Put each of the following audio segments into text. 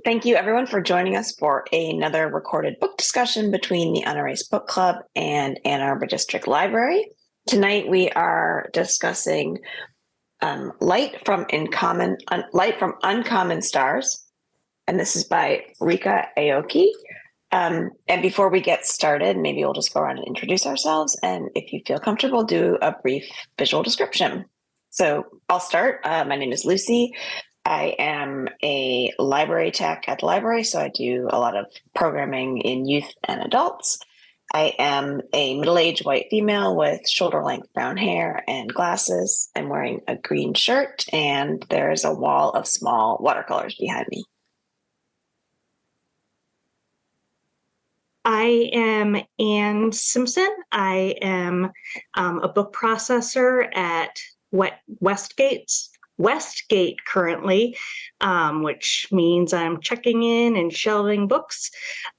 Thank you, everyone, for joining us for another recorded book discussion between the Unerased Book Club and Ann Arbor District Library. Tonight, we are discussing Light from Uncommon Stars, and this is by Ryka Aoki. And before we get started, maybe we'll just go around and introduce ourselves, and if you feel comfortable, do a brief visual description. So I'll start. My name is Lucy. I am a library tech at the library, so I do a lot of programming in youth and adults. I am a middle-aged white female with shoulder-length brown hair and glasses. I'm wearing a green shirt, and there's a wall of small watercolors behind me. I am Ann Simpson. I am a book processor at Westgate currently, which means I'm checking in and shelving books.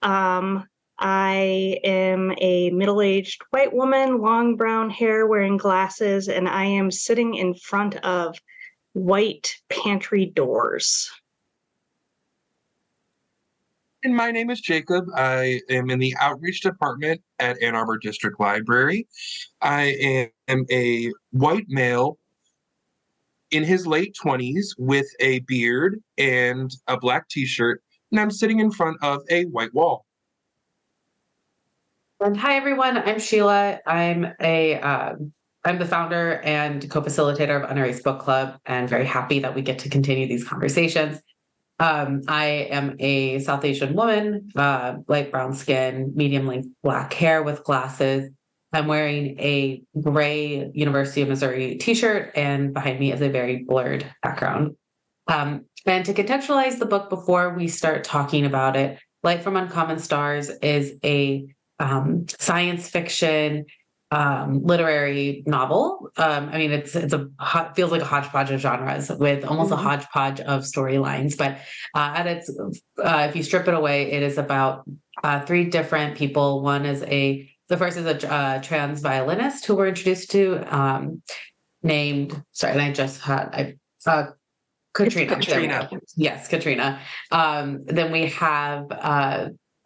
I am a middle-aged white woman, long brown hair, wearing glasses, and I am sitting in front of white pantry doors. And my name is Jacob. I am in the outreach department at Ann Arbor District Library. I am a white male in his late 20s with a beard and a black t-shirt, and I'm sitting in front of a white wall. And hi, everyone. I'm Sheela. I'm the founder and co-facilitator of Unerased Book Club, and very happy that we get to continue these conversations. I am a South Asian woman, light brown skin, medium length black hair with glasses. I'm wearing a gray University of Missouri t-shirt, and behind me is a very blurred background. And to contextualize the book before we start talking about it, Light from Uncommon Stars is a science fiction literary novel. It feels like a hodgepodge of genres with almost a hodgepodge of storylines. But at its, if you strip it away, it is about three different people. The first is a trans violinist who we're introduced to, Katrina. Yes, Katrina. Then we have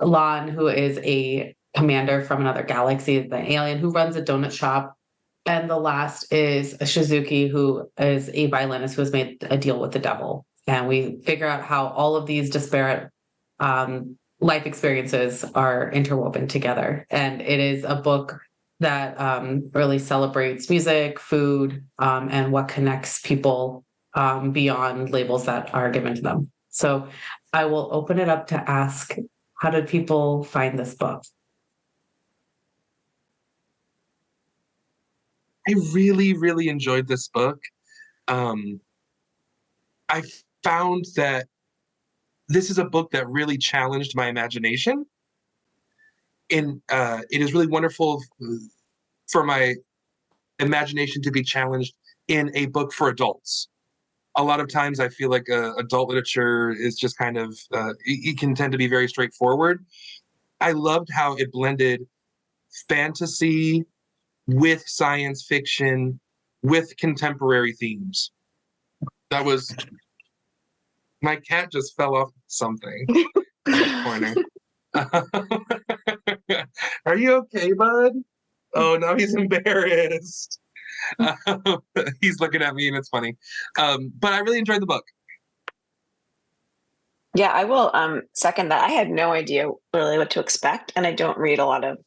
Lon, who is a commander from another galaxy, the alien who runs a donut shop. And the last is Shizuki, who is a violinist who has made a deal with the devil. And we figure out how all of these disparate life experiences are interwoven together. And it is a book that really celebrates music, food, and what connects people beyond labels that are given to them. So I will open it up to ask, how did people find this book? I really, really enjoyed this book. I found that this is a book that really challenged my imagination. And it is really wonderful for my imagination to be challenged in a book for adults. A lot of times I feel like adult literature is just kind of, it can tend to be very straightforward. I loved how it blended fantasy with science fiction, with contemporary themes. My cat just fell off something in the corner. Are you okay, bud? Oh, now he's embarrassed. He's looking at me and it's funny. But I really enjoyed the book. Yeah, I will second that. I had no idea really what to expect, and I don't read a lot of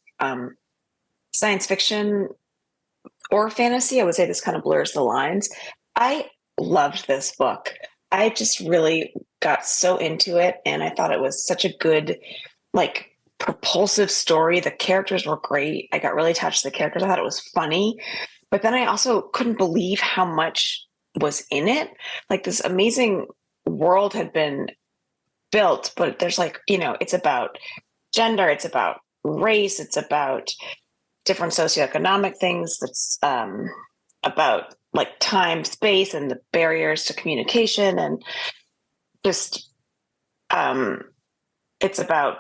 science fiction or fantasy. I would say this kind of blurs the lines. I loved this book. I just really got so into it, and I thought it was such a good, propulsive story. The characters were great. I got really attached to the characters. I thought it was funny, but then I also couldn't believe how much was in it. This amazing world had been built, but there's it's about gender, it's about race, it's about different socioeconomic things. That's about time, space, and the barriers to communication, and just it's about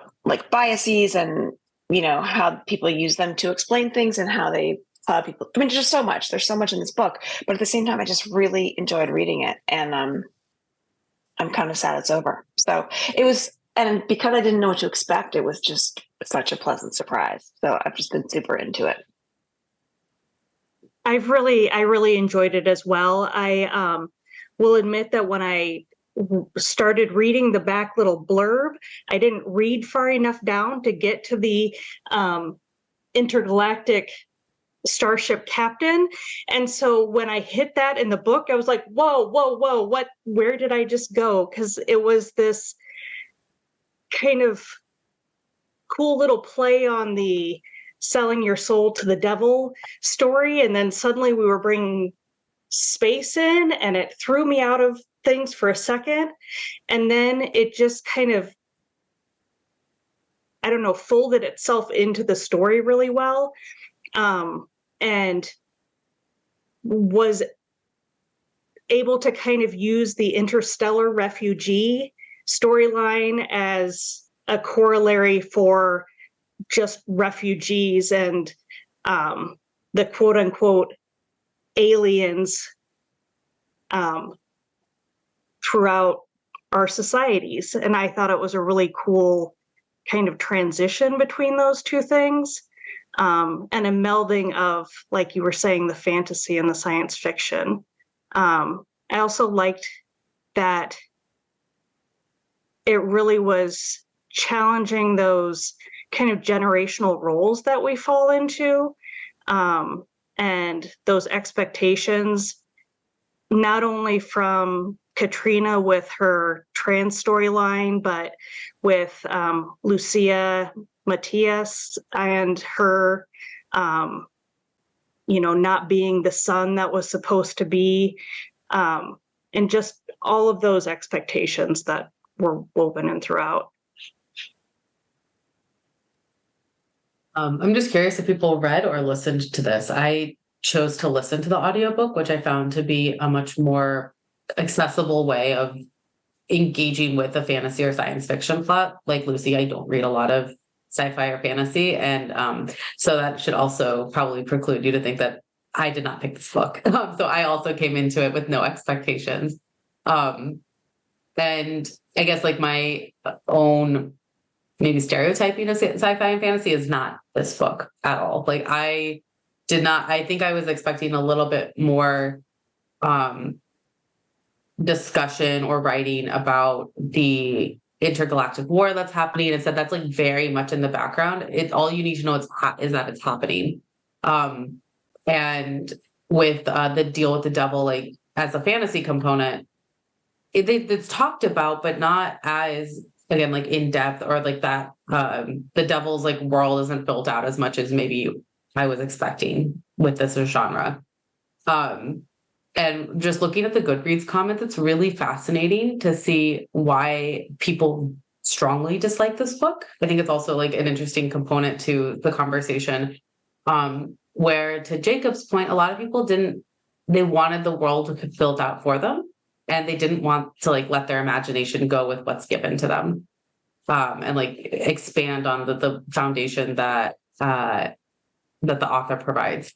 biases and how people use them to explain things and how they people. There's just so much. There's so much in this book, but at the same time, I just really enjoyed reading it, and I'm kind of sad it's over. So it was, and because I didn't know what to expect, it was just such a pleasant surprise. So I've just been super into it. I really enjoyed it as well. I will admit that when I started reading the back little blurb, I didn't read far enough down to get to the intergalactic starship captain. And so when I hit that in the book, I was like, whoa, whoa, whoa, where did I just go? Because it was this kind of cool little play on the selling your soul to the devil story. And then suddenly we were bringing space in, and it threw me out of things for a second. And then it just kind of, I don't know, folded itself into the story really well. And was able to kind of use the interstellar refugee storyline as a corollary for just refugees and the quote unquote aliens throughout our societies. And I thought it was a really cool kind of transition between those two things, and a melding of, like you were saying, the fantasy and the science fiction. I also liked that it really was challenging those kind of generational roles that we fall into, and those expectations, not only from Katrina with her trans storyline, but with Lucia Matias and her, not being the son that was supposed to be, and just all of those expectations that were woven in throughout. I'm just curious if people read or listened to this. I chose to listen to the audiobook, which I found to be a much more accessible way of engaging with a fantasy or science fiction plot. Like Lucy, I don't read a lot of sci-fi or fantasy. And so that should also probably preclude you to think that I did not pick this book. So I also came into it with no expectations. And I guess like my own maybe stereotyping of sci-fi and fantasy is not this book at all. Like I think I was expecting a little bit more discussion or writing about the intergalactic war that's happening. Instead, that's like very much in the background. All you need to know is that it's happening. And with the deal with the devil, like as a fantasy component, it's talked about, but not as, again, like in depth, or like that the devil's like world isn't built out as much as maybe I was expecting with this genre. And just looking at the Goodreads comments, it's really fascinating to see why people strongly dislike this book. I think it's also like an interesting component to the conversation, where, to Jacob's point, a lot of people they wanted the world to be built out for them, and they didn't want to like let their imagination go with what's given to them, and like expand on the foundation that the author provides.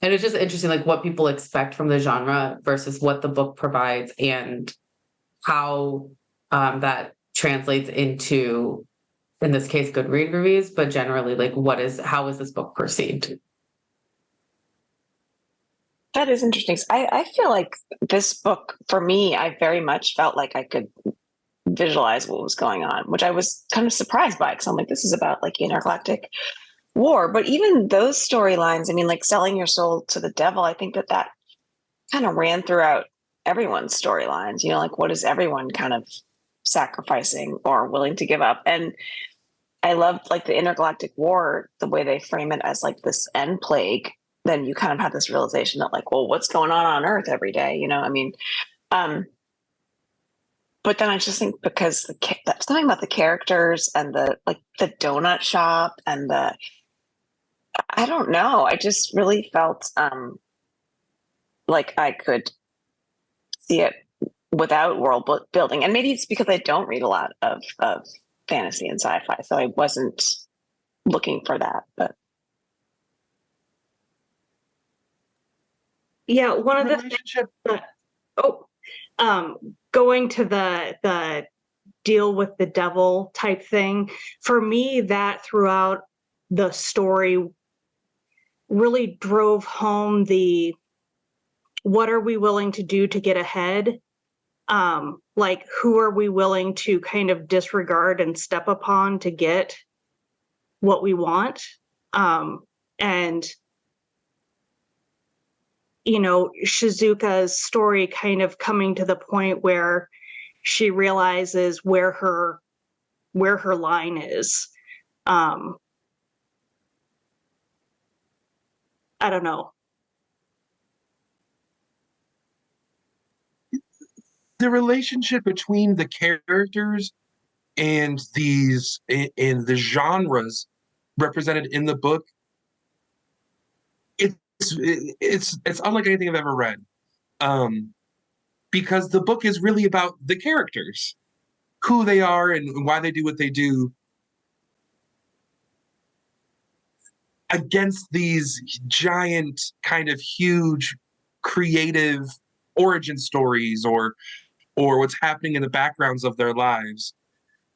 And it's just interesting, like what people expect from the genre versus what the book provides, and how that translates into, in this case, good read reviews, but generally, like how is this book perceived? That is interesting. I feel like this book, for me, I very much felt like I could visualize what was going on, which I was kind of surprised by, because I'm like, this is about like intergalactic war. But even those storylines, I mean, like selling your soul to the devil, I think that kind of ran throughout everyone's storylines, like what is everyone kind of sacrificing or willing to give up. And I loved like the intergalactic war, the way they frame it as like this end plague. Then you kind of have this realization that like, well, what's going on Earth every day? I mean, but then I just think, because something about the characters and the donut shop and I don't know. I just really felt like I could see it without world building. And maybe it's because I don't read a lot of fantasy and sci-fi, so I wasn't looking for that. But yeah, one of the relationship. going to the deal with the devil type thing, for me, that throughout the story really drove home the what are we willing to do to get ahead? Like, who are we willing to kind of disregard and step upon to get what we want? And, you know, Shizuka's story kind of coming to the point where she realizes where her line is. I don't know. The relationship between the characters and and the genres represented in the book, it's unlike anything I've ever read, because the book is really about the characters, who they are and why they do what they do, against these giant kind of huge creative origin stories or what's happening in the backgrounds of their lives.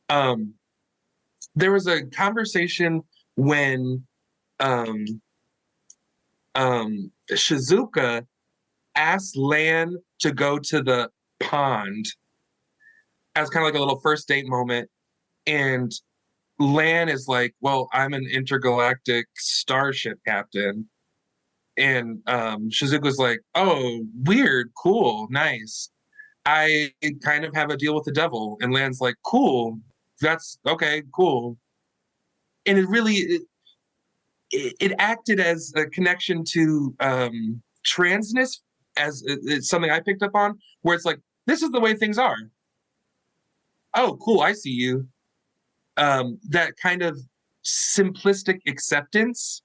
There was a conversation when Shizuka asked Lan to go to the pond as kind of like a little first date moment, and Lan is like, well, I'm an intergalactic starship captain. And Shizuka's like, oh, weird, cool, nice. I kind of have a deal with the devil. And Lan's like, cool, that's okay, cool. And it really, it acted as a connection to transness, as it's something I picked up on, where it's like, this is the way things are. Oh, cool, I see you. That kind of simplistic acceptance.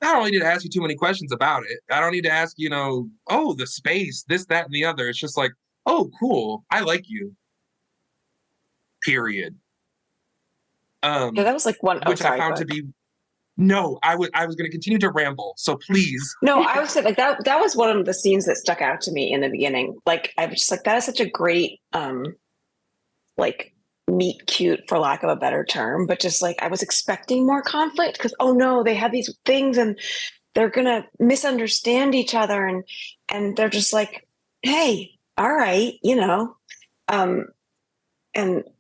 I don't need to ask you too many questions about it. I don't need to ask, you know, oh, the space, this, that, and the other. It's just like, oh, cool, I like you. Period. Yeah, that was like one. Oh, Which sorry, I found to be. No, I was going to continue to ramble. So please. No, I would say like that was one of the scenes that stuck out to me in the beginning. Like I was just like, that is such a great like meet cute, for lack of a better term, but just like I was expecting more conflict because oh no, they have these things and they're gonna misunderstand each other and they're just like, hey, all right, you know. And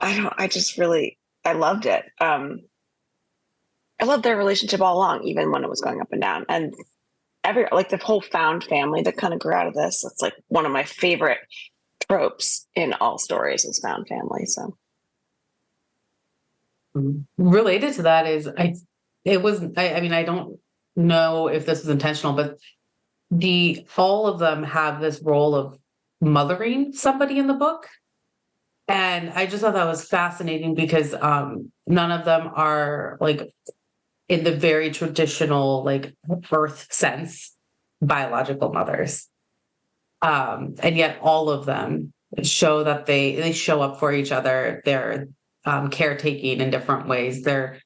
I loved it. I loved their relationship all along, even when it was going up and down. And like the whole found family that kind of grew out of this. It's like one of my favorite tropes in all stories is found family. So related to that is I mean, I don't know if this was intentional, but all of them have this role of mothering somebody in the book. And I just thought that was fascinating because none of them are like in the very traditional like birth sense biological mothers. And yet all of them show that they show up for each other. They're caretaking in different ways. They're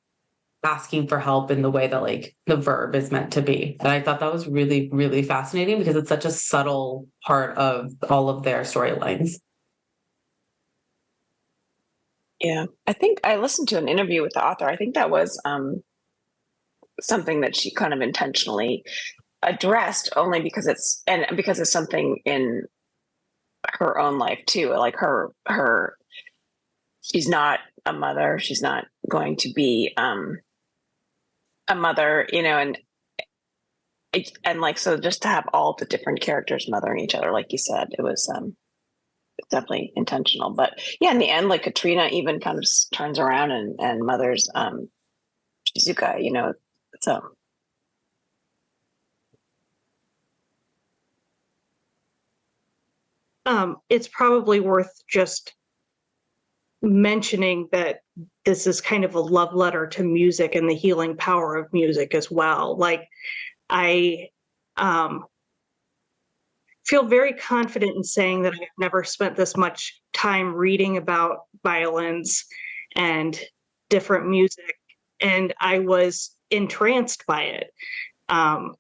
asking for help in the way that like the verb is meant to be. And I thought that was really, really fascinating because it's such a subtle part of all of their storylines. yeah, I think I listened to an interview with the author. I think that was something that she kind of intentionally addressed only because it's something in her own life too. Like she's not a mother. She's not going to be a mother, you know, and like, so just to have all the different characters mothering each other, like you said, it was definitely intentional. But yeah, in the end, like Katrina even kind of turns around and mothers Shizuka, you know, so. It's probably worth just mentioning that this is kind of a love letter to music and the healing power of music as well. Like I feel very confident in saying that I've never spent this much time reading about violins and different music, and I was entranced by it.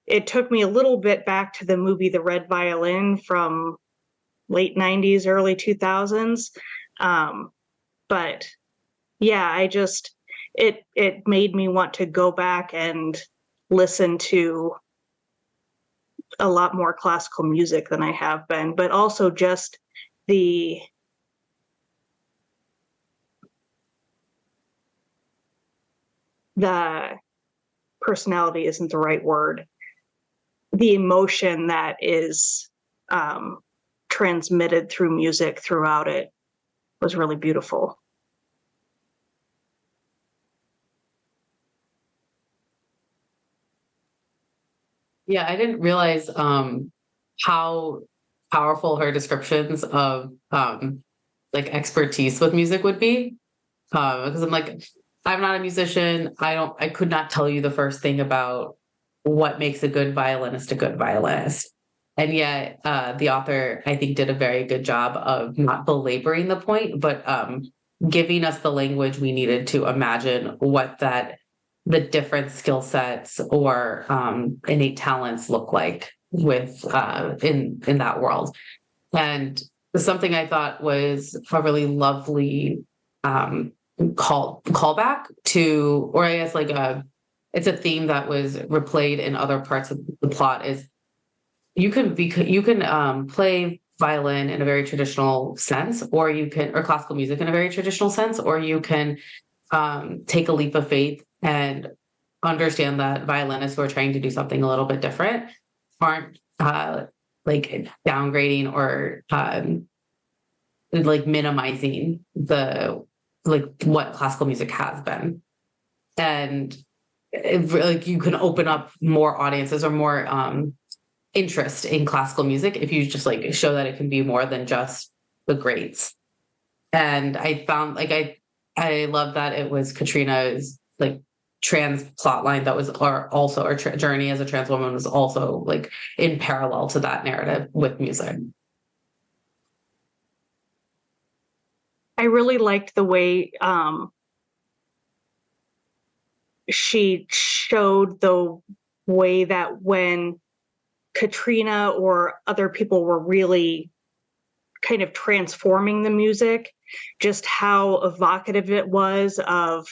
It took me a little bit back to the movie The Red Violin from late 90s, early 2000s. But yeah, it made me want to go back and listen to a lot more classical music than I have been, but also just the personality isn't the right word. The emotion that is transmitted through music throughout it was really beautiful. Yeah, I didn't realize how powerful her descriptions of like expertise with music would be. Because I'm like, I'm not a musician. I could not tell you the first thing about what makes a good violinist a good violinist. And yet, the author, I think, did a very good job of not belaboring the point, but giving us the language we needed to imagine what the different skill sets or innate talents look like with in that world. And something I thought was a really lovely callback to, or I guess like it's a theme that was replayed in other parts of the plot, is you can play violin in a very traditional sense, or classical music in a very traditional sense, or you can take a leap of faith and understand that violinists who are trying to do something a little bit different aren't like downgrading or like minimizing what classical music has been. And like you can open up more audiences or more interest in classical music if you just like show that it can be more than just the greats. And I found like I love that it was Katrina's like trans plot line that was also our journey as a trans woman was also like in parallel to that narrative with music. I really liked the way she showed the way that when Katrina or other people were really kind of transforming the music, just how evocative it was of,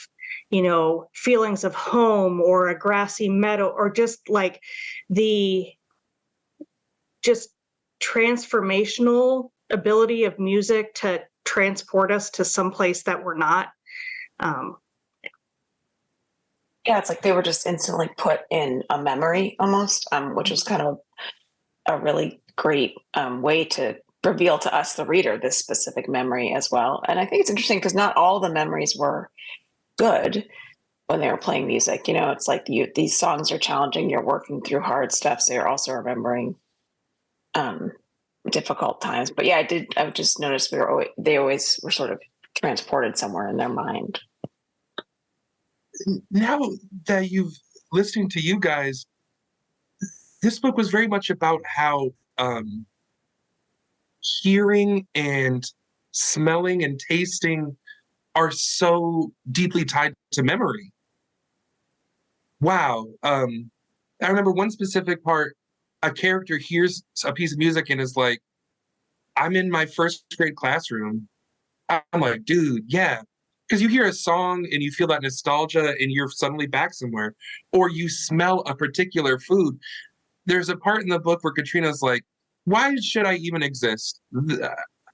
feelings of home or a grassy meadow, or just like the just transformational ability of music to transport us to someplace that we're not. Yeah, it's like they were just instantly put in a memory almost, which was kind of a really great way to reveal to us, the reader, this specific memory as well. And I think it's interesting because not all the memories were good when they were playing music. It's like these songs are challenging. You're working through hard stuff, so you're also remembering difficult times. But yeah, I just noticed they always were sort of transported somewhere in their mind. Now that you've listening to you guys, this book was very much about how hearing and smelling and tasting are so deeply tied to memory. Wow. I remember one specific part, a character hears a piece of music and is like, I'm in my first grade classroom. I'm like, dude, yeah. Because you hear a song and you feel that nostalgia and you're suddenly back somewhere. Or you smell a particular food. There's a part in the book where Katrina's like, why should I even exist?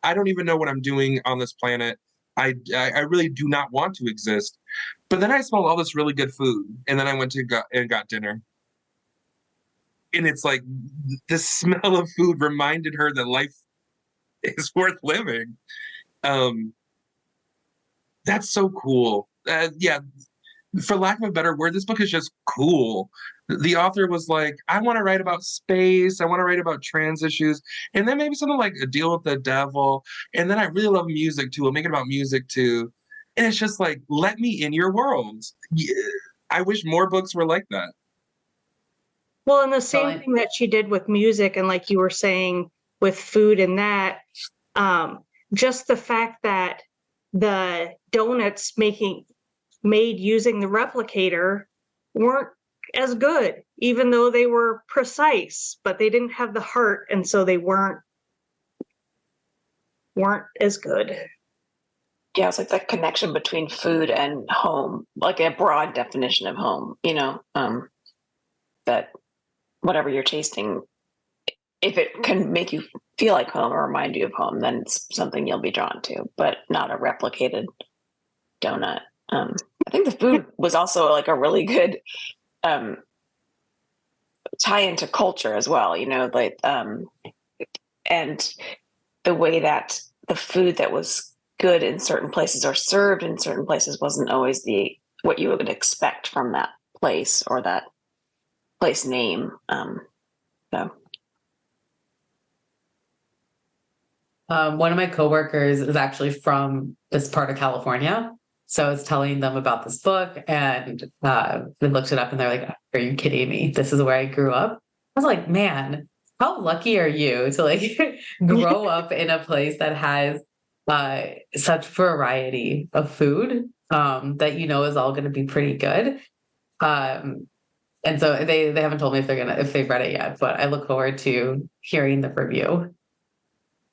I don't even know what I'm doing on this planet. I really do not want to exist. But then I smelled all this really good food. And then I went and got dinner. And it's like the smell of food reminded her that life is worth living. That's so cool. Yeah, for lack of a better word, this book is just cool. The author was like, I want to write about space. I want to write about trans issues. And then maybe something like A Deal with the Devil. And then I really love music too. I'll make it about music too. And it's just like, let me in your world. Yeah. I wish more books were like that. Well, and the same thing that she did with music, and like you were saying with food and that, just the fact that the donuts made using the replicator weren't as good, even though they were precise, but they didn't have the heart, and so they weren't weren't as good. Yeah, it's like that connection between food and home, like a broad definition of home, that whatever you're tasting, if it can make you feel like home or remind you of home, then it's something you'll be drawn to, but not a replicated donut. I think the food was also like a really good tie into culture as well, and the way that the food that was good in certain places or served in certain places wasn't always what you would expect from that place or that place name. So. One of my coworkers is actually from this part of California. So I was telling them about this book, and we looked it up and they're like, "Are you kidding me? This is where I grew up." I was like, man, how lucky are you to like grow up in a place that has such variety of food that is all going to be pretty good. And so they haven't told me if they've read it yet, but I look forward to hearing the review.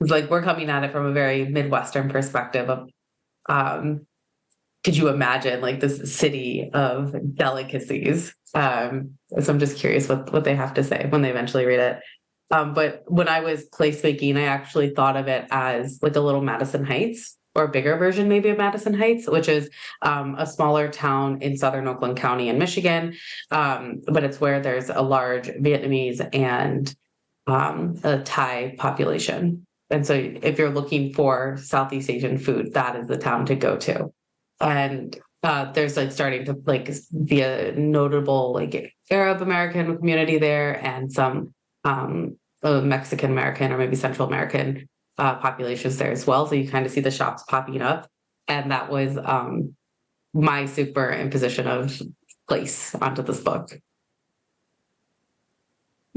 It's like we're coming at it from a very Midwestern perspective of could you imagine like this city of delicacies? So I'm just curious what they have to say when they eventually read it. But when I was placemaking, I actually thought of it as like a little Madison Heights, or a bigger version maybe of Madison Heights, which is a smaller town in southern Oakland County in Michigan. But it's where there's a large Vietnamese and a Thai population. And so if you're looking for Southeast Asian food, that is the town to go to. And there's like starting to like be a notable like Arab American community there, and some Mexican American or maybe Central American populations there as well. So you kind of see the shops popping up. And that was my super imposition of place onto this book.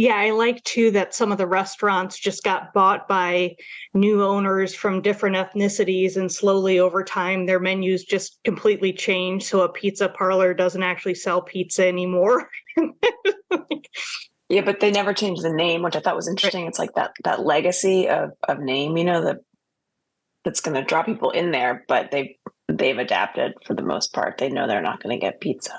Yeah, I like too that some of the restaurants just got bought by new owners from different ethnicities, and slowly over time their menus just completely changed. So a pizza parlor doesn't actually sell pizza anymore. Yeah, but they never changed the name, which I thought was interesting. It's like that legacy of name, that's going to draw people in there, but they've adapted for the most part. They know they're not going to get pizza.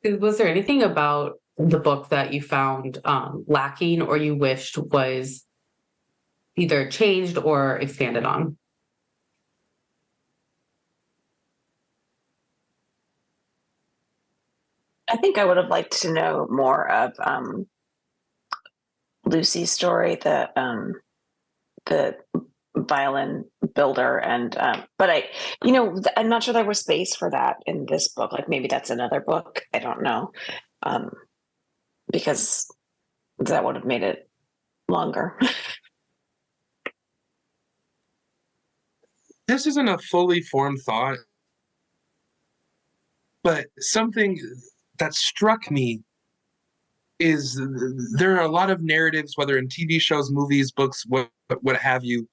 Was there anything about the book that you found lacking or you wished was either changed or expanded on? I think I would have liked to know more of Lucy's story, the violin builder, and but I'm not sure there was space for that in this book. Like maybe that's another book. I don't know, because that would have made it longer. This isn't a fully formed thought, but something that struck me is there are a lot of narratives, whether in TV shows, movies, books, what have you,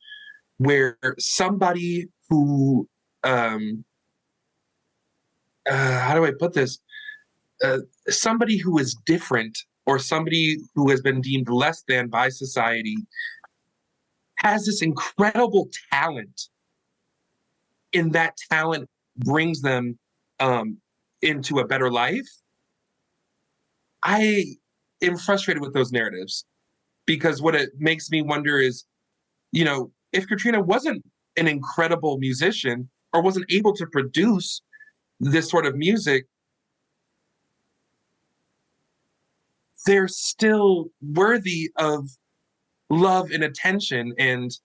where somebody who how do I put this? Somebody who is different, or somebody who has been deemed less than by society, has this incredible talent, and that talent brings them into a better life. I am frustrated with those narratives, because what it makes me wonder is, if Katrina wasn't an incredible musician or wasn't able to produce this sort of music, they're still worthy of love and attention. And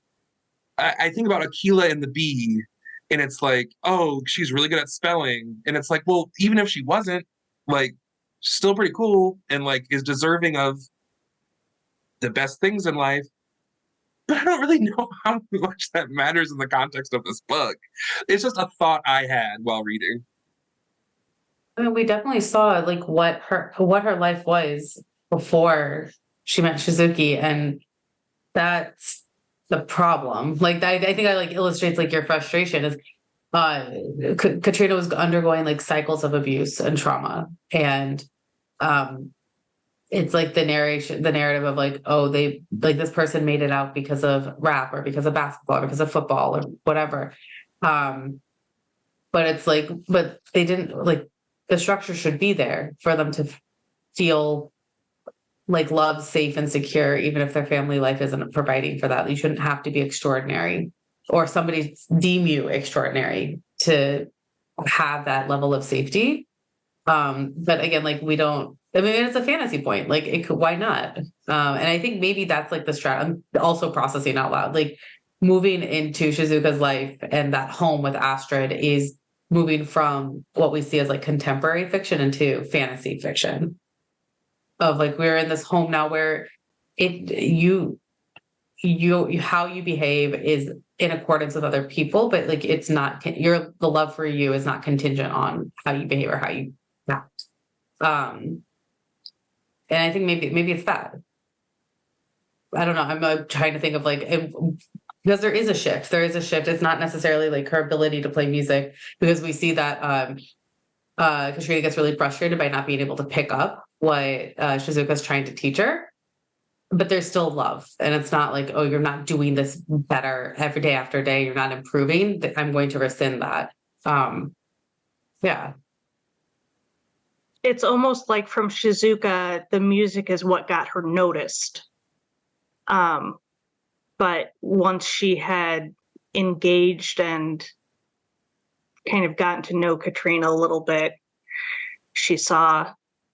I think about Aquila and the Bee, and it's like, oh, she's really good at spelling. And it's like, well, even if she wasn't, like, still pretty cool and like is deserving of the best things in life. But I don't really know how much that matters in the context of this book. It's just a thought I had while reading. I mean, we definitely saw like what her life was before she met Shizuki, and that's the problem. Like I think that like illustrates like your frustration is Katrina was undergoing like cycles of abuse and trauma, and it's like the narrative of like, oh, they like this person made it out because of rap or because of basketball or because of football or whatever. But it's like, but they didn't, like, the structure should be there for them to feel like loved, safe, and secure, even if their family life isn't providing for that. You shouldn't have to be extraordinary or somebody deem you extraordinary to have that level of safety. But again, like we don't, I mean, it's a fantasy point. Like it could, why not? And I think maybe that's like the strat. I'm also processing out loud, like moving into Shizuka's life and that home with Astrid is moving from what we see as like contemporary fiction into fantasy fiction. Of like, we're in this home now where you how you behave is in accordance with other people, but like it's not the love for you is not contingent on how you behave or how you act. And I think maybe it's that. I don't know. I'm trying to think of like because there is a shift. There is a shift. It's not necessarily like her ability to play music, because we see that Katrina gets really frustrated by not being able to pick up what Shizuka's trying to teach her. But there's still love. And it's not like, oh, you're not doing this better every day after day. You're not improving. I'm going to rescind that. Yeah. It's almost like from Shizuka, the music is what got her noticed. But once she had engaged and kind of gotten to know Katrina a little bit, she saw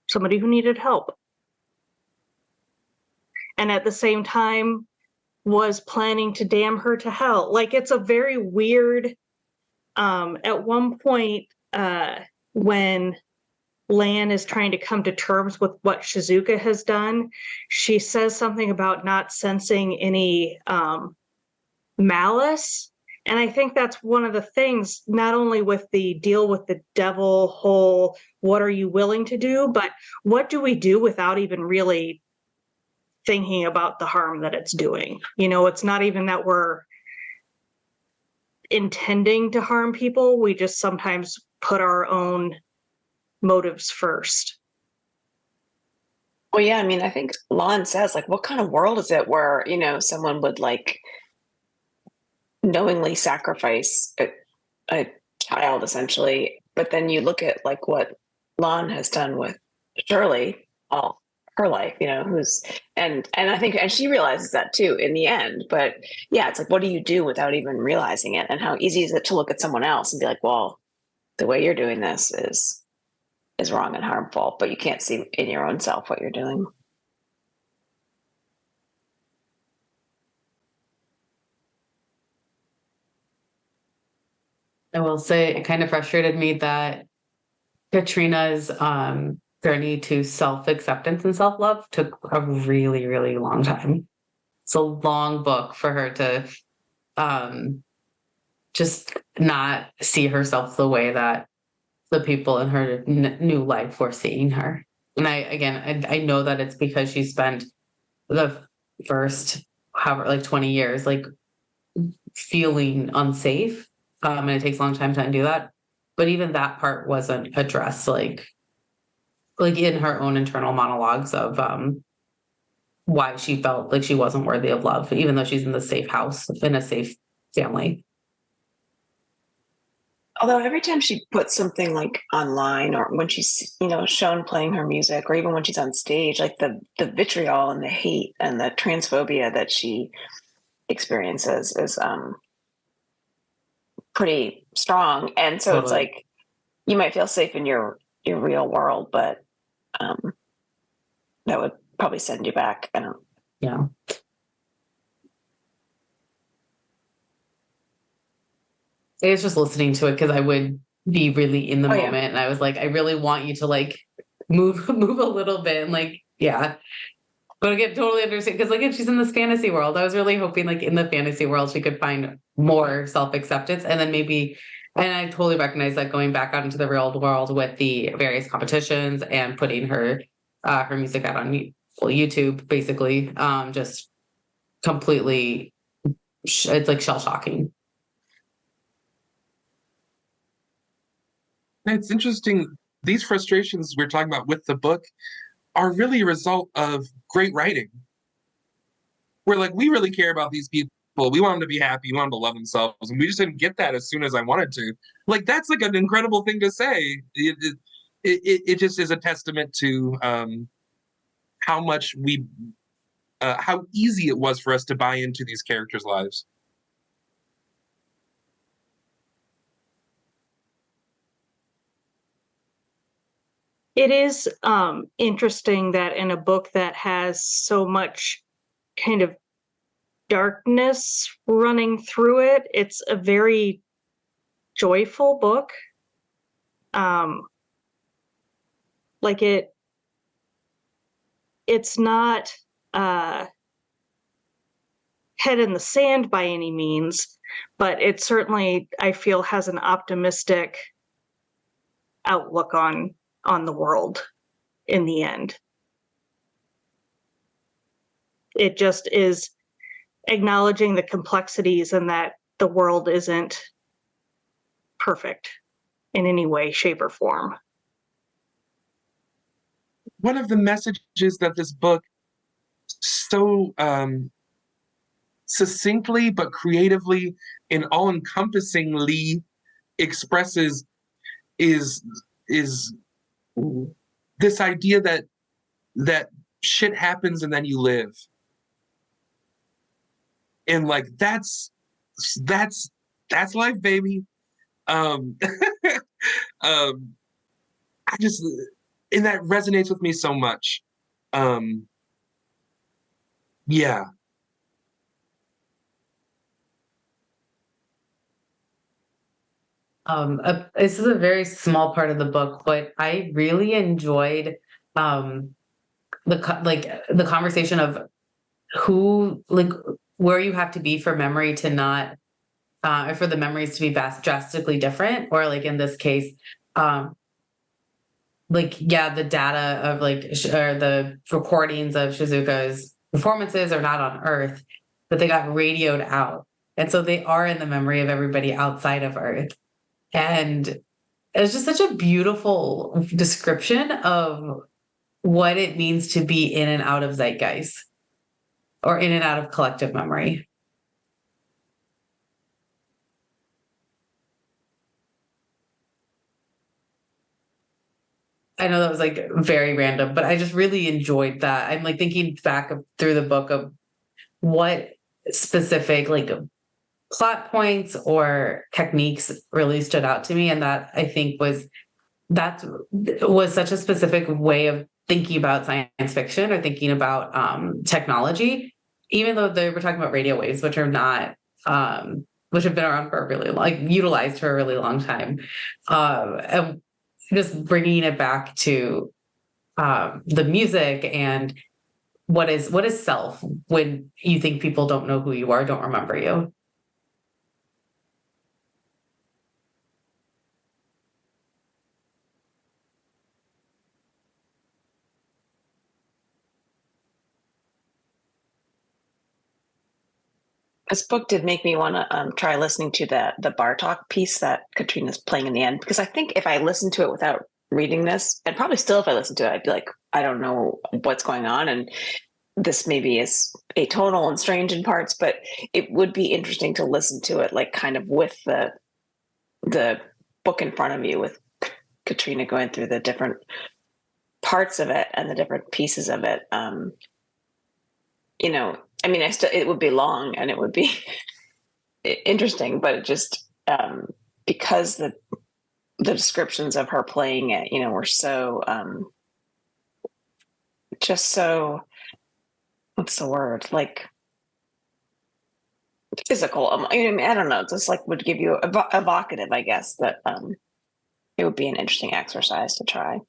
somebody who needed help. And at the same time was planning to damn her to hell. Like, it's a very weird, at one point, when Lan is trying to come to terms with what Shizuka has done, she says something about not sensing any malice. And I think that's one of the things, not only with the deal with the devil whole, what are you willing to do, but what do we do without even really thinking about the harm that it's doing? You know, it's not even that we're intending to harm people. We just sometimes put our own motives first. Well, yeah, I mean, I think Lon says, like, what kind of world is it where, you know, someone would like knowingly sacrifice a child essentially, but then you look at like what Lon has done with Shirley all her life, you know, and I think, and she realizes that too in the end, but yeah, it's like, what do you do without even realizing it? And how easy is it to look at someone else and be like, well, the way you're doing this is wrong and harmful, but you can't see in your own self what you're doing. I will say it kind of frustrated me that Katrina's journey to self-acceptance and self-love took a really, really long time. It's a long book for her to just not see herself the way that the people in her new life were seeing her. And I know that it's because she spent the first, however, like 20 years, like feeling unsafe. And it takes a long time to undo that. But even that part wasn't addressed, like in her own internal monologues of why she felt like she wasn't worthy of love, even though she's in the safe house, in a safe family. Although every time she puts something like online, or when she's, you know, shown playing her music, or even when she's on stage, like the vitriol and the hate and the transphobia that she experiences is pretty strong. And so It's like, you might feel safe in your real world, but that would probably send you back. I don't. Yeah. I was just listening to it because I would be really in the moment, yeah. And I was like, I really want you to like move a little bit, and like, yeah. But again, totally understand, because like, she's in this fantasy world. I was really hoping like in the fantasy world she could find more self-acceptance, and then maybe, and I totally recognize that going back out into the real world with the various competitions and putting her music out on YouTube, basically, just completely, it's like shell shocking. It's interesting these frustrations we're talking about with the book are really a result of great writing. We're like, we really care about these people. We want them to be happy. We want them to love themselves. And we just didn't get that as soon as I wanted to. Like, that's like an incredible thing to say. It just is a testament to how much how easy it was for us to buy into these characters' lives. It is interesting that in a book that has so much kind of darkness running through it, it's a very joyful book. Like it's not head in the sand by any means, but it certainly, I feel, has an optimistic outlook on the world in the end. It just is acknowledging the complexities and that the world isn't perfect in any way, shape, or form. One of the messages that this book so succinctly but creatively and all-encompassingly expresses is this idea that shit happens and then you live. And like that's life, baby. I just, and that resonates with me so much. Yeah. This is a very small part of the book, but I really enjoyed the conversation of who, like, where you have to be for memory to not, or for the memories to be drastically different, or like in this case, like, yeah, the data of like, or the recordings of Shizuka's performances are not on Earth, but they got radioed out. And so they are in the memory of everybody outside of Earth. And it's just such a beautiful description of what it means to be in and out of zeitgeist, or in and out of collective memory. I know that was like very random, but I just really enjoyed that. I'm like thinking back through the book of what specific like plot points or techniques really stood out to me. And that I think was such a specific way of thinking about science fiction or thinking about technology, even though they were talking about radio waves, which are not, which have been around for a really long, like utilized for a really long time. And just bringing it back to the music and what is self when you think people don't know who you are, don't remember you. This book did make me want to try listening to the bar talk piece that Katrina's playing in the end, because I think if I listened to it without reading this, and probably still if I listened to it, I'd be like, I don't know what's going on, and this maybe is atonal and strange in parts, but it would be interesting to listen to it like kind of with the book in front of you, with Katrina going through the different parts of it and the different pieces of it. You know, I mean, it would be long and it would be interesting, but it just because the descriptions of her playing it, you know, were so just so, what's the word, like physical. I mean, I don't know, just like would give you evocative, I guess, that it would be an interesting exercise to try.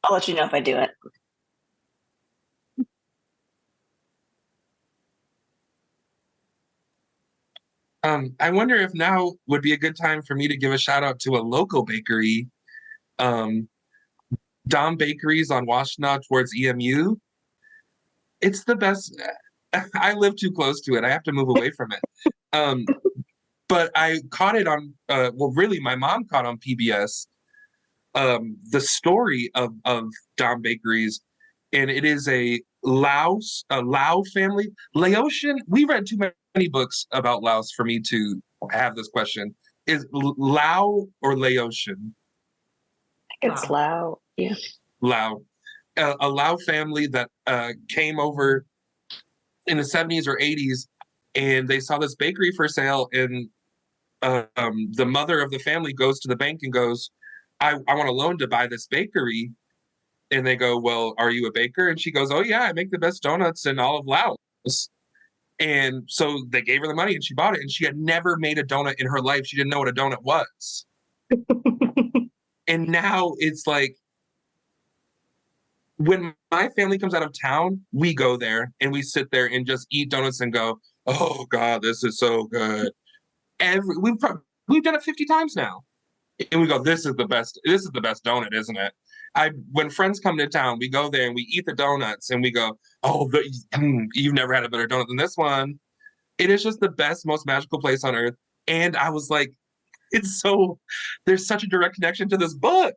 I'll let you know if I do it. I wonder if now would be a good time for me to give a shout out to a local bakery, Dom Bakeries on Washtenaw towards EMU. It's the best. I live too close to it. I have to move away from it. but I caught it on, well, really, my mom caught on PBS the story of Dom Bakeries, and it is a Lao family. Laotian, we read too many books about Laos for me to have this question. Is Lao or Laotian? It's Lao. Yeah. Lao. A Lao family that came over in the 70s or 80s, and they saw this bakery for sale, and the mother of the family goes to the bank and goes, I want a loan to buy this bakery. And they go, well, are you a baker? And she goes, oh, yeah, I make the best donuts in all of Laos. And so they gave her the money and she bought it. And she had never made a donut in her life. She didn't know what a donut was. And now it's like, when my family comes out of town, we go there and we sit there and just eat donuts and go, oh, God, this is so good. We've done it 50 times now. And we go, this is the best donut, isn't it? When friends come to town, we go there and we eat the donuts and we go, oh, you've never had a better donut than this one. It is just the best, most magical place on earth. And I was like, there's such a direct connection to this book.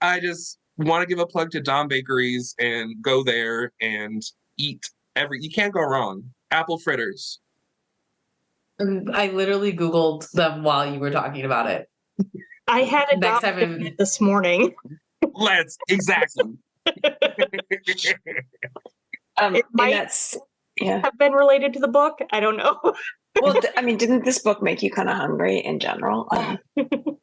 I just want to give a plug to Dom Bakeries and go there and eat you can't go wrong. Apple fritters. I literally Googled them while you were talking about it. I had a Next Dom time this morning. Exactly. It might have been related to the book. I don't know. Well, I mean, didn't this book make you kind of hungry in general? In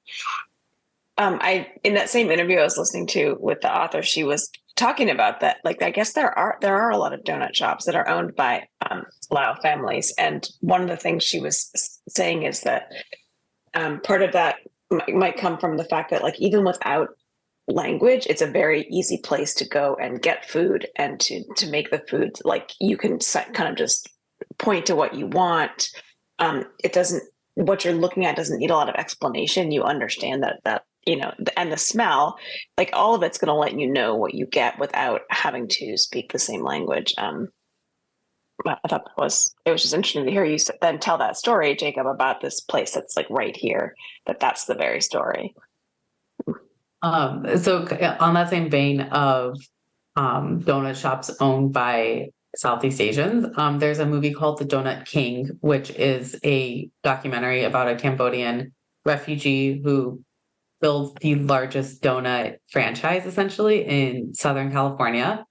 that same interview I was listening to with the author, she was talking about that. Like, I guess there are a lot of donut shops that are owned by Lao families, and one of the things she was saying is that part of that might come from the fact that, like, even without language, it's a very easy place to go and get food and to make the food. Like, you can kind of just point to what you want. What you're looking at doesn't need a lot of explanation. You understand that and the smell, like, all of it's going to let you know what you get without having to speak the same language. I thought it was just interesting to hear you then tell that story, Jacob, about this place that's like right here, that's the very story. So on that same vein of donut shops owned by Southeast Asians, there's a movie called The Donut King, which is a documentary about a Cambodian refugee who builds the largest donut franchise essentially in Southern California.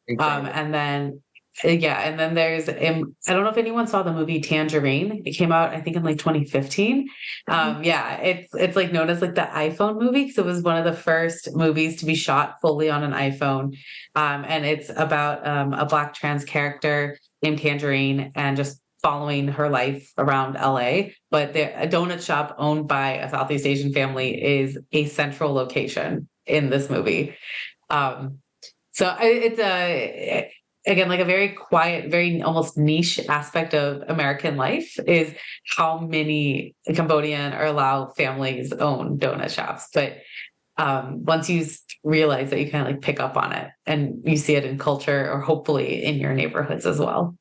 And then there's I don't know if anyone saw the movie Tangerine. It came out, I think, in like 2015. It's like known as like the iPhone movie, because it was one of the first movies to be shot fully on an iPhone. And it's about a Black trans character named Tangerine and just following her life around LA. But a donut shop owned by a Southeast Asian family is a central location in this movie. So it's again, like a very quiet, very almost niche aspect of American life is how many Cambodian or Lao families own donut shops. But once you realize that, you kind of like pick up on it and you see it in culture, or hopefully in your neighborhoods as well.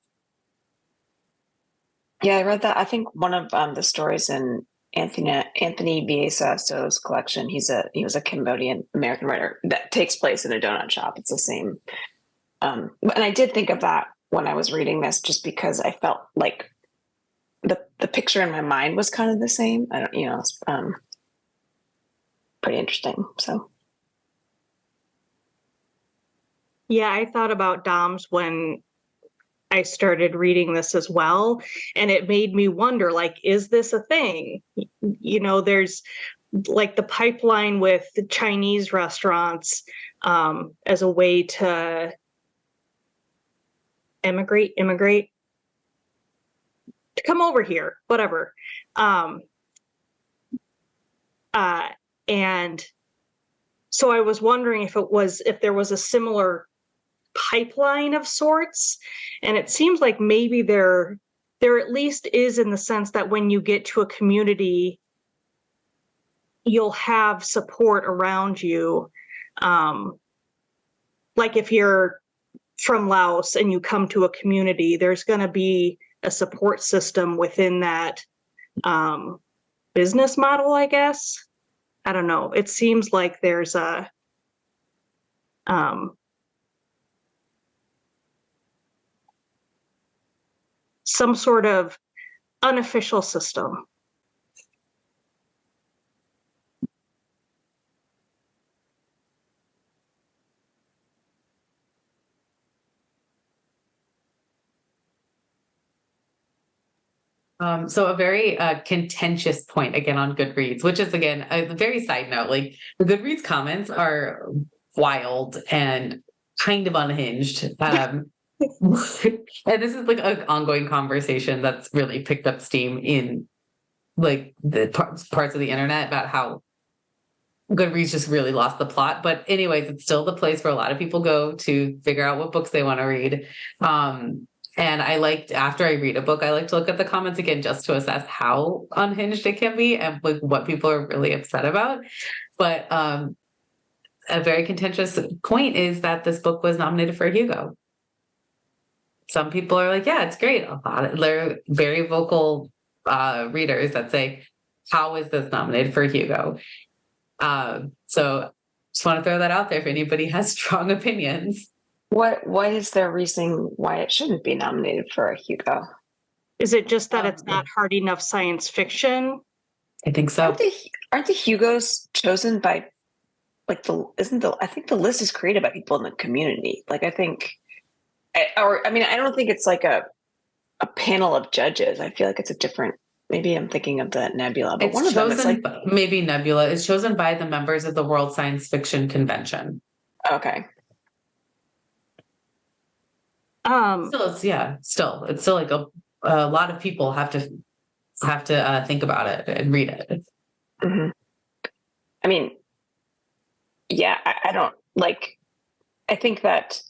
Yeah, I read that. I think one of the stories in Anthony Biesa-Stowe's collection, he was a Cambodian American writer, that takes place in a donut shop. It's the same. And I did think of that when I was reading this, just because I felt like the picture in my mind was kind of the same. I don't, it's pretty interesting. So. Yeah, I thought about Dom's when I started reading this as well. And it made me wonder, like, is this a thing? There's like the pipeline with the Chinese restaurants as a way to immigrate, to come over here, whatever. And so I was wondering if there was a similar pipeline of sorts. And it seems like maybe there at least is, in the sense that when you get to a community, you'll have support around you. Like if you're from Laos and you come to a community, there's going to be a support system within that business model, I guess. I don't know. It seems like there's a some sort of unofficial system. So a very contentious point again on Goodreads, which is again a very side note. Like the Goodreads comments are wild and kind of unhinged. And this is like an ongoing conversation that's really picked up steam in like the parts of the internet about how Goodreads just really lost the plot. But anyways, it's still the place where a lot of people go to figure out what books they want to read. And after I read a book, I like to look at the comments again just to assess how unhinged it can be and like what people are really upset about. But a very contentious point is that this book was nominated for a Hugo. Some people are like, yeah, it's great. They're very vocal readers that say, how is this nominated for a Hugo? So just want to throw that out there if anybody has strong opinions. What is their reasoning why it shouldn't be nominated for a Hugo? Is it just that it's not hard enough science fiction? I think so. Aren't the Hugos chosen by I think the list is created by people in the community. Like I don't think it's like a panel of judges. I feel like it's a different, maybe I'm thinking of the Nebula, but one of them is like maybe Nebula is chosen by the members of the World Science Fiction Convention. Okay. It's still like a lot of people have to think about it and read it. Mm-hmm. I mean, yeah, I don't like. I think that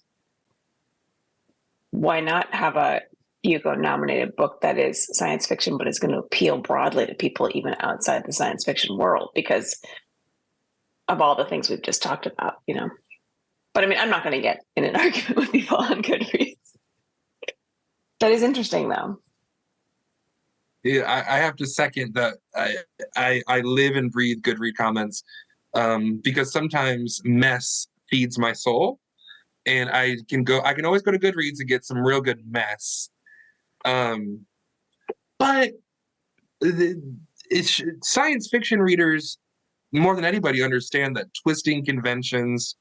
why not have a Hugo nominated book that is science fiction, but is going to appeal broadly to people even outside the science fiction world because of all the things we've just talked about, you know. But I mean, I'm not going to get in an argument with people on Goodreads. That is interesting, though. Yeah, I have to second that. I live and breathe Goodread comments because sometimes mess feeds my soul, and I can always go to Goodreads and get some real good mess. But science fiction readers more than anybody understand that twisting conventions,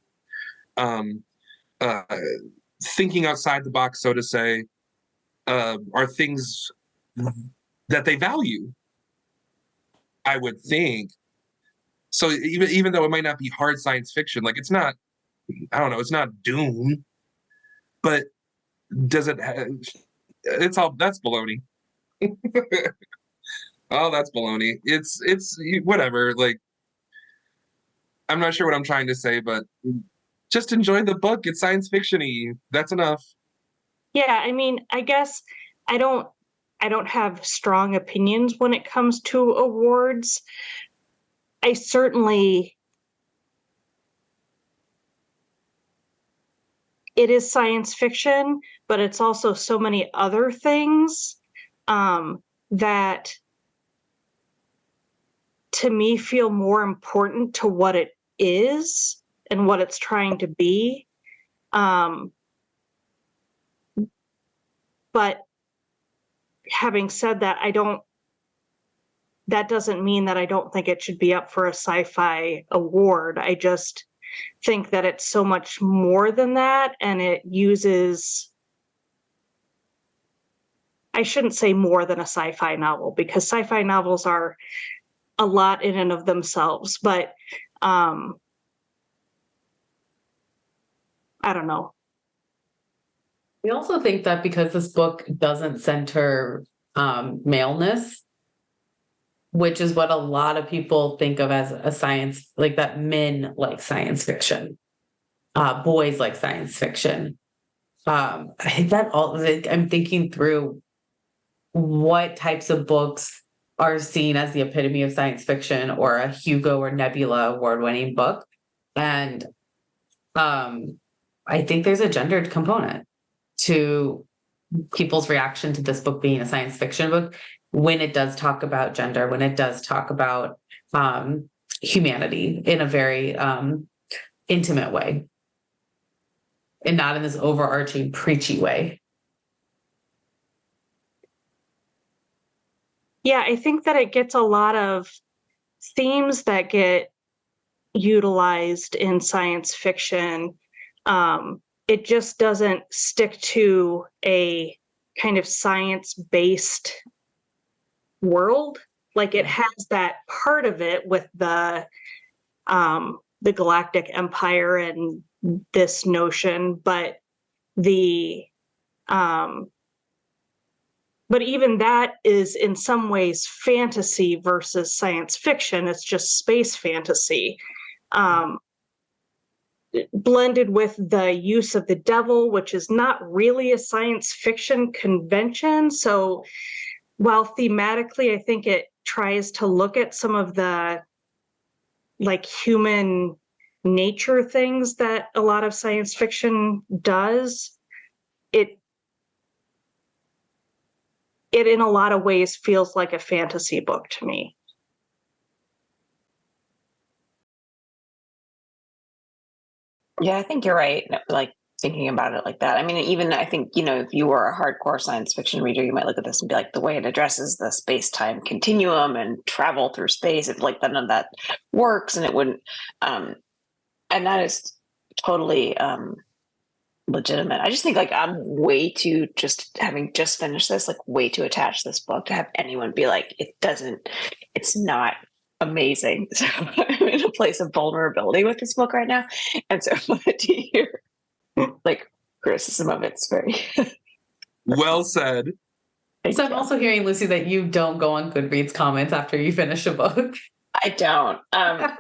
thinking outside the box, so to say, are things that they value, I would think. So even though it might not be hard science fiction, like it's not, I don't know, it's not Dune, but does it? That's baloney. Oh, that's baloney. It's whatever. Like, I'm not sure what I'm trying to say, but just enjoy the book. It's science fiction-y. That's enough. Yeah, I mean, I guess I don't have strong opinions when it comes to awards. I certainly, it is science fiction, but it's also so many other things that to me feel more important to what it is and what it's trying to be. But having said that, that doesn't mean that I don't think it should be up for a sci-fi award. I just think that it's so much more than that, and it uses, I shouldn't say more than a sci-fi novel, because sci-fi novels are a lot in and of themselves, but I don't know. We also think that because this book doesn't center maleness, which is what a lot of people think of as a science, like that men like science fiction, boys like science fiction. I think that I'm thinking through what types of books are seen as the epitome of science fiction or a Hugo or Nebula award-winning book. And I think there's a gendered component to people's reaction to this book being a science fiction book. when it does talk about gender, when it does talk about humanity in a very intimate way, and not in this overarching preachy way. Yeah, I think that it gets a lot of themes that get utilized in science fiction. It just doesn't stick to a kind of science-based world. Like it has that part of it with the Galactic Empire and this notion, but but even that is in some ways fantasy versus science fiction. It's just space fantasy. Blended with the use of the devil, which is not really a science fiction convention. So while thematically, I think it tries to look at some of the like human nature things that a lot of science fiction does, it in a lot of ways feels like a fantasy book to me. Yeah, I think you're right. Like thinking about it like that. I mean, even I think, if you were a hardcore science fiction reader, you might look at this and be like, the way it addresses the space-time continuum and travel through space, it's like none of that works, and it wouldn't. And that is totally legitimate. I just think like I'm way too, just having just finished this, like way too attached to this book to have anyone be like, it's not amazing. So I'm in a place of vulnerability with this book right now. And so to hear like criticism of it's very Well said. So I'm also hearing, Lucy, that you don't go on Goodreads comments after you finish a book. I don't.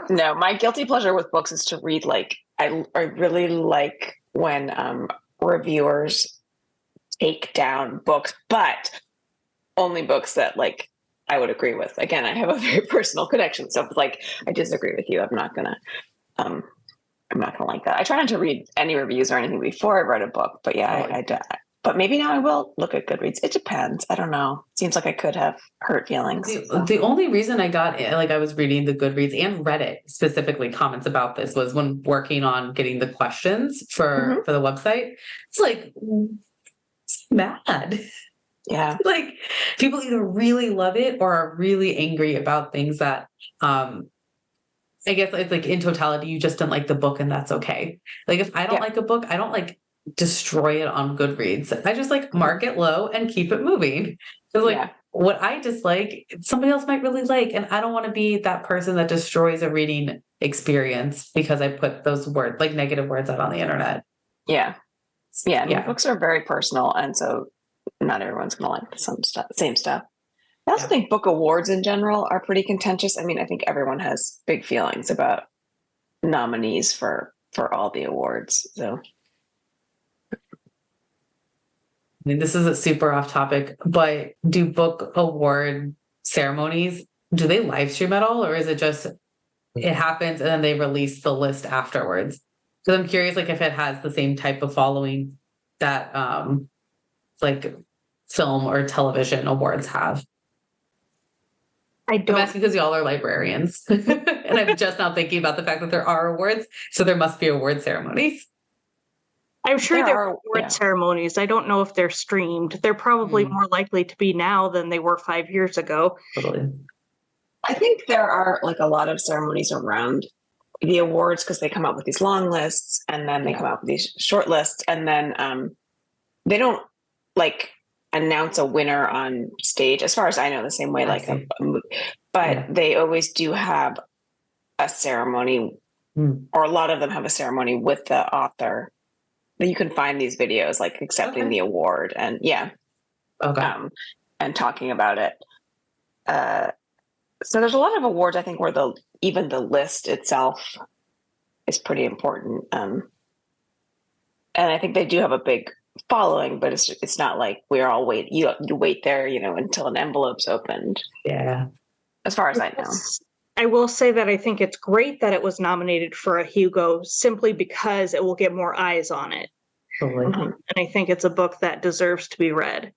No, my guilty pleasure with books is to read like I really like when reviewers take down books, but only books that like I would agree with. Again, I have a very personal connection. So if like I disagree with you, I'm not gonna like that. I try not to read any reviews or anything before I read a book, but yeah, I do. But maybe now I will look at Goodreads. It depends. I don't know. Seems like I could have hurt feelings. The only reason I got like I was reading the Goodreads and Reddit specifically comments about this was when working on getting the questions for the website. It's like it's mad. Yeah. Like people either really love it or are really angry about things that I guess it's like in totality, you just don't like the book and that's okay. Like if I don't like a book, I don't like destroy it on Goodreads. I just like mark it low and keep it moving. Because like what I dislike, somebody else might really like, and I don't want to be that person that destroys a reading experience because I put those words, like negative words, out on the internet. Yeah. Books are very personal, and so not everyone's going to like the same stuff. I also think book awards in general are pretty contentious. I mean, I think everyone has big feelings about nominees for all the awards. So. I mean, this is a super off topic, but do book award ceremonies, do they live stream at all? Or is it just, it happens and then they release the list afterwards? Because I'm curious, like if it has the same type of following that like film or television awards have. I don't. I'm asking because y'all are librarians. And I'm just now thinking about the fact that there are awards. So there must be award ceremonies. I'm sure there are award ceremonies. I don't know if they're streamed. They're probably more likely to be now than they were 5 years ago. Totally. I think there are like a lot of ceremonies around the awards because they come out with these long lists and then they come out with these short lists, and then they don't like announce a winner on stage, as far as I know, the same way but they always do have a ceremony, or a lot of them have a ceremony with the author. That you can find these videos like accepting the award and and talking about it. So there's a lot of awards, I think, where even the list itself is pretty important. And I think they do have a big following, but it's not like we're all you wait there, until an envelope's opened. Yeah. As far as I know. I will say that I think it's great that it was nominated for a Hugo simply because it will get more eyes on it. Totally. And I think it's a book that deserves to be read.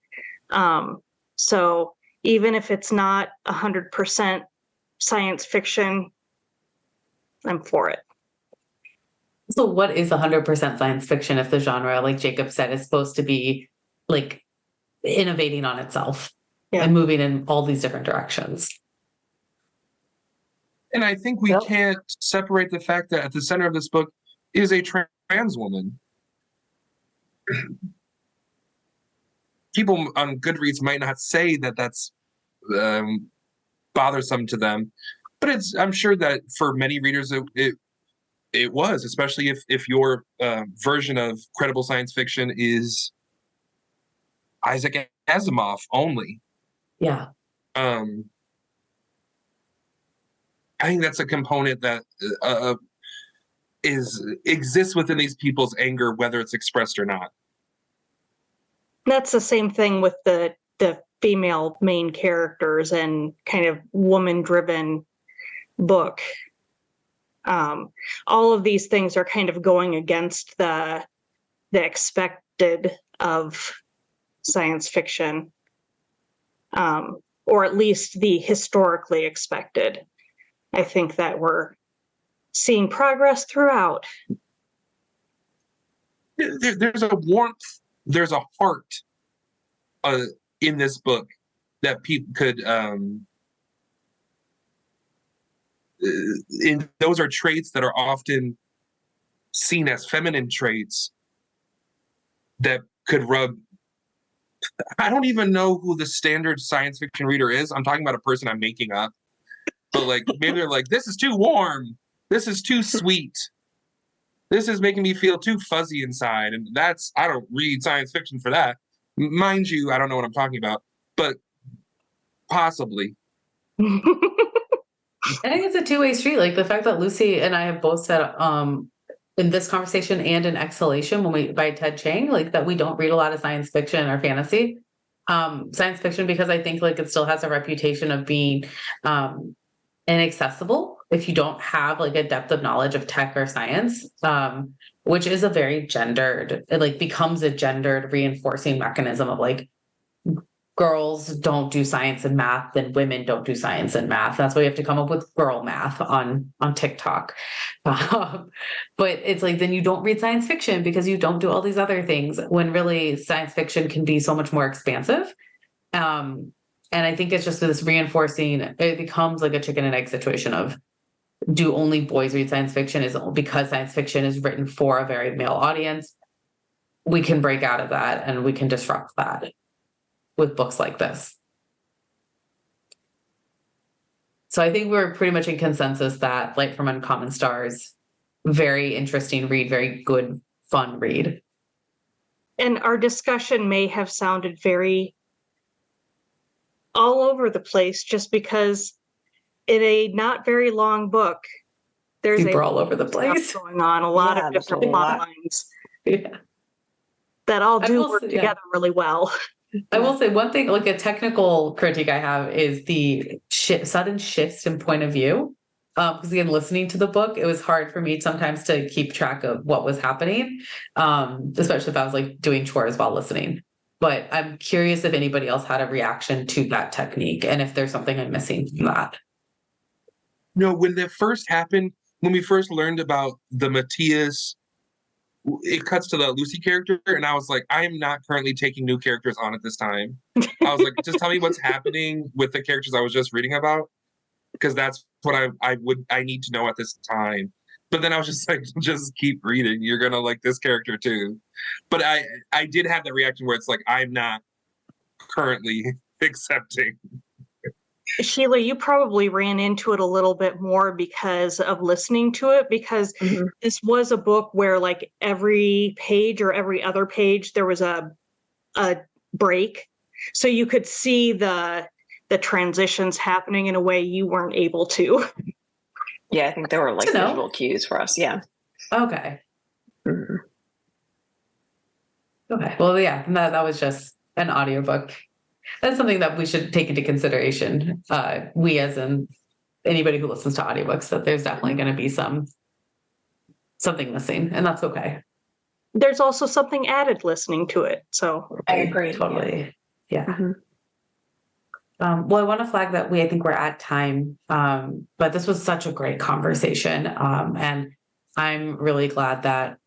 So even if it's not 100% science fiction, I'm for it. So what is 100% science fiction if the genre, like Jacob said, is supposed to be like innovating on itself and moving in all these different directions? And I think we can't separate the fact that at the center of this book is a trans woman. People on Goodreads might not say that that's bothersome to them, but I'm sure that for many readers it was, especially if your version of credible science fiction is Isaac Asimov only. Yeah. I think that's a component that exists within these people's anger, whether it's expressed or not. That's the same thing with the female main characters and kind of woman-driven book. All of these things are kind of going against the expected of science fiction, or at least the historically expected. I think that we're seeing progress throughout. There's a warmth, there's a heart in this book that people could those are traits that are often seen as feminine traits that could rub. I don't even know who the standard science fiction reader is. I'm talking about a person I'm making up. But like maybe they're like, this is too warm. This is too sweet. This is making me feel too fuzzy inside. And I don't read science fiction for that. Mind you, I don't know what I'm talking about, but possibly. I think it's a two-way street. Like the fact that Lucy and I have both said in this conversation and in Exhalation by Ted Chiang, like that we don't read a lot of science fiction or fantasy. Science fiction, because I think like it still has a reputation of being inaccessible if you don't have like a depth of knowledge of tech or science, which is a very gendered, it like becomes a gendered reinforcing mechanism of like girls don't do science and math, then women don't do science and math. That's why you have to come up with girl math on TikTok. But it's like, then you don't read science fiction because you don't do all these other things, when really science fiction can be so much more expansive. And I think it's just this reinforcing, it becomes like a chicken and egg situation of, do only boys read science fiction? Is it because science fiction is written for a very male audience? We can break out of that and we can disrupt that with books like this. So I think we're pretty much in consensus that Light from Uncommon Stars, very interesting read, very good, fun read. And our discussion may have sounded very all over the place just because in a not very long book, there's super all over the place going on, a lot of different plot lines that all do work together really well. I will say one thing, like a technical critique I have is the sudden shifts in point of view. Because again, listening to the book, it was hard for me sometimes to keep track of what was happening, especially if I was like doing chores while listening. But I'm curious if anybody else had a reaction to that technique and if there's something I'm missing from that. No, when that first happened, when we first learned about the Matthias, it cuts to the Lucy character, and I was like, I am not currently taking new characters on at this time. I was like, just tell me what's happening with the characters I was just reading about, because that's what I need to know at this time. But then I was just like, just keep reading. You're gonna like this character too. But I did have that reaction where it's like, I'm not currently accepting. Sheela, you probably ran into it a little bit more because of listening to it, because this was a book where like every page or every other page, there was a break. So you could see the transitions happening in a way you weren't able to. Yeah, I think there were like visual cues for us. Yeah. Okay. Okay. Well, yeah, that was just an audiobook. That's something that we should take into consideration. We, as in anybody who listens to audiobooks, that there's definitely going to be something missing, and that's okay. There's also something added listening to it. So I agree. Totally. Yeah. Well, I want to flag that I think we're at time, but this was such a great conversation. And I'm really glad that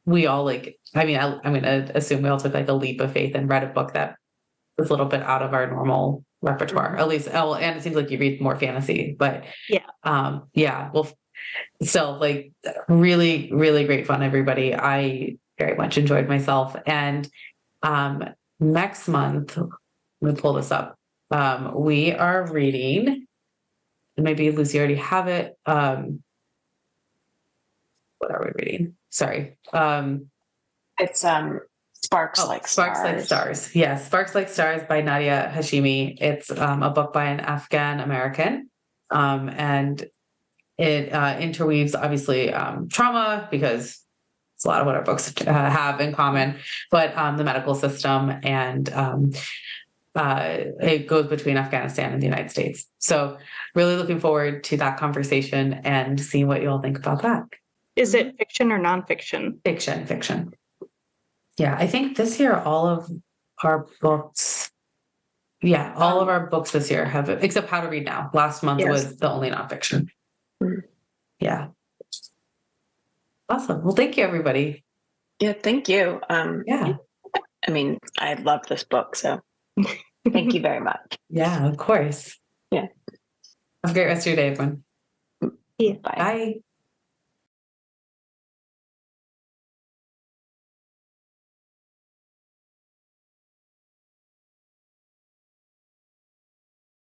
we all I'm going to assume we all took like a leap of faith and read a book that was a little bit out of our normal repertoire, at least. Oh, and it seems like you read more fantasy, but yeah, well, still like really, really great fun, everybody. I very much enjoyed myself. And next month, let me pull this up. We are reading, and maybe Lucy already have it. What are we reading? Sorry. It's Sparks Like Stars. Sparks Like Stars. Yes, Sparks Like Stars by Nadia Hashimi. It's a book by an Afghan American. And it interweaves, obviously, trauma, because it's a lot of what our books have in common, but the medical system, and it goes between Afghanistan and the United States. So really looking forward to that conversation and seeing what you all think about that. Is it fiction or nonfiction? Fiction. Yeah, I think this year all of our books, all of our books this year have, except How to Read Now. Last month was the only nonfiction. Yeah. Awesome. Well, thank you, everybody. Yeah, thank you. Yeah. I mean, I love this book, so thank you very much. Yeah, of course. Yeah. Have a great rest of your day, everyone. Yeah. Bye. Bye.